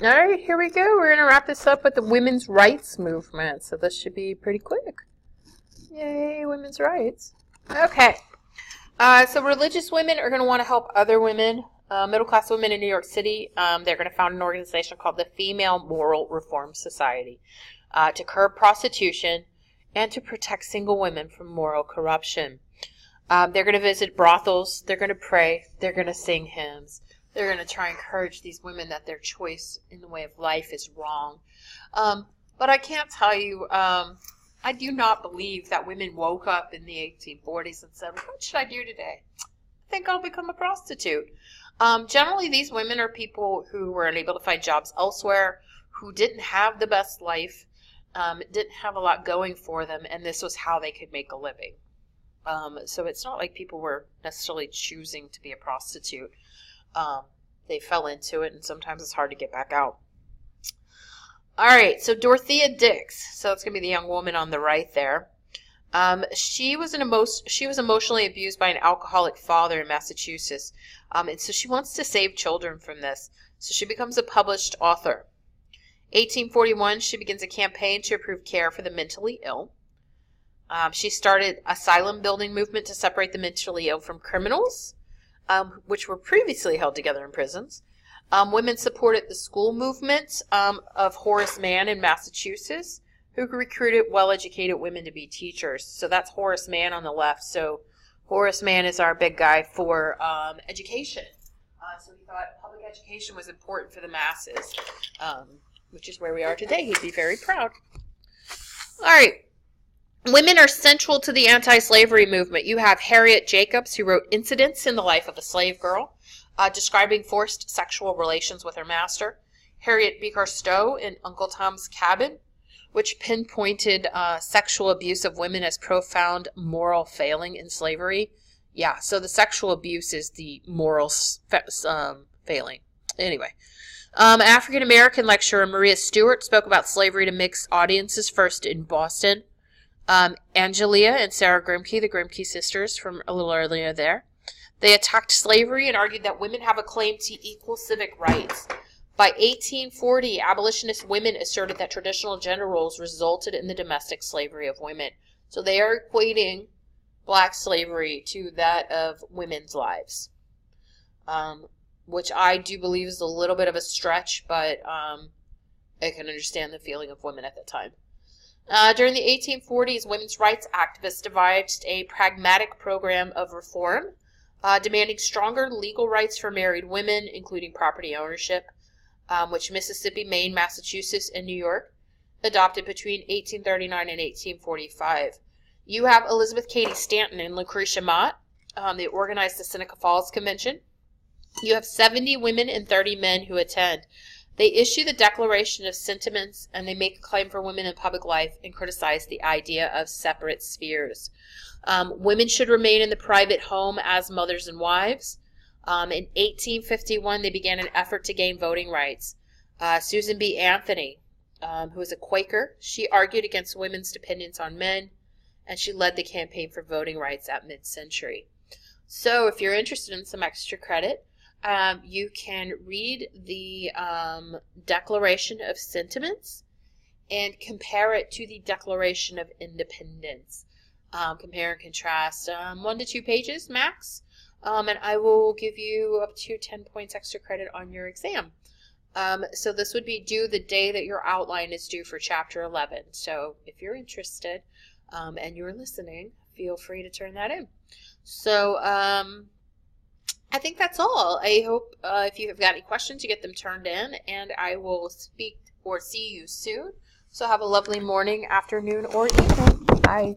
All right, here we go. We're going to wrap this up with the women's rights movement. So this should be pretty quick. Yay, women's rights. Okay. So religious women are going to want to help other women, middle-class women in New York City. They're going to found an organization called the Female Moral Reform Society to curb prostitution and to protect single women from moral corruption. They're going to visit brothels. They're going to pray. They're going to sing hymns. They're going to try and encourage these women that their choice in the way of life is wrong. But I can't tell you, I do not believe that women woke up in the 1840s and said, what should I do today? I think I'll become a prostitute. Generally, these women are people who were unable to find jobs elsewhere, who didn't have the best life, didn't have a lot going for them, and this was how they could make a living. So it's not like people were necessarily choosing to be a prostitute. They fell into it, and sometimes it's hard to get back out. All right, so Dorothea Dix. So that's going to be the young woman on the right there. She was emotionally abused by an alcoholic father in Massachusetts, and so she wants to save children from this. So she becomes a published author. 1841, she begins a campaign to improve care for the mentally ill. She started asylum building movement to separate the mentally ill from criminals, which were previously held together in prisons. Women supported the school movement of Horace Mann in Massachusetts, who recruited well-educated women to be teachers. So that's Horace Mann on the left. So Horace Mann is our big guy for education. So he thought public education was important for the masses, which is where we are today. He'd be very proud. All right. Women are central to the anti-slavery movement. You have Harriet Jacobs, who wrote Incidents in the Life of a Slave Girl, describing forced sexual relations with her master. Harriet Beecher Stowe in Uncle Tom's Cabin, which pinpointed sexual abuse of women as profound moral failing in slavery. Yeah, so the sexual abuse is the moral failing. Anyway, African-American lecturer Maria Stewart spoke about slavery to mixed audiences, first in Boston. Angelia and Sarah Grimke, the Grimke sisters from a little earlier there. They attacked slavery and argued that women have a claim to equal civic rights. By 1840, abolitionist women asserted that traditional gender roles resulted in the domestic slavery of women. So they are equating black slavery to that of women's lives, which I do believe is a little bit of a stretch, but I can understand the feeling of women at the time. During the 1840s, women's rights activists devised a pragmatic program of reform, demanding stronger legal rights for married women, including property ownership, which Mississippi, Maine, Massachusetts, and New York adopted between 1839 and 1845. You have Elizabeth Cady Stanton and Lucretia Mott. They organized the Seneca Falls Convention. You have 70 women and 30 men who attend. They issue the Declaration of Sentiments, and they make a claim for women in public life and criticize the idea of separate spheres. Women should remain in the private home as mothers and wives. In 1851, they began an effort to gain voting rights. Susan B. Anthony, who was a Quaker, she argued against women's dependence on men, and she led the campaign for voting rights at mid-century. So if you're interested in some extra credit, you can read the Declaration of Sentiments and compare it to the Declaration of Independence. Compare and contrast 1 to 2 pages max, and I will give you up to 10 points extra credit on your exam. So this would be due the day that your outline is due for Chapter 11. So if you're interested and you're listening, feel free to turn that in. So I think that's all. I hope if you have got any questions, you get them turned in, and I will speak or see you soon. So have a lovely morning, afternoon, or evening. Bye.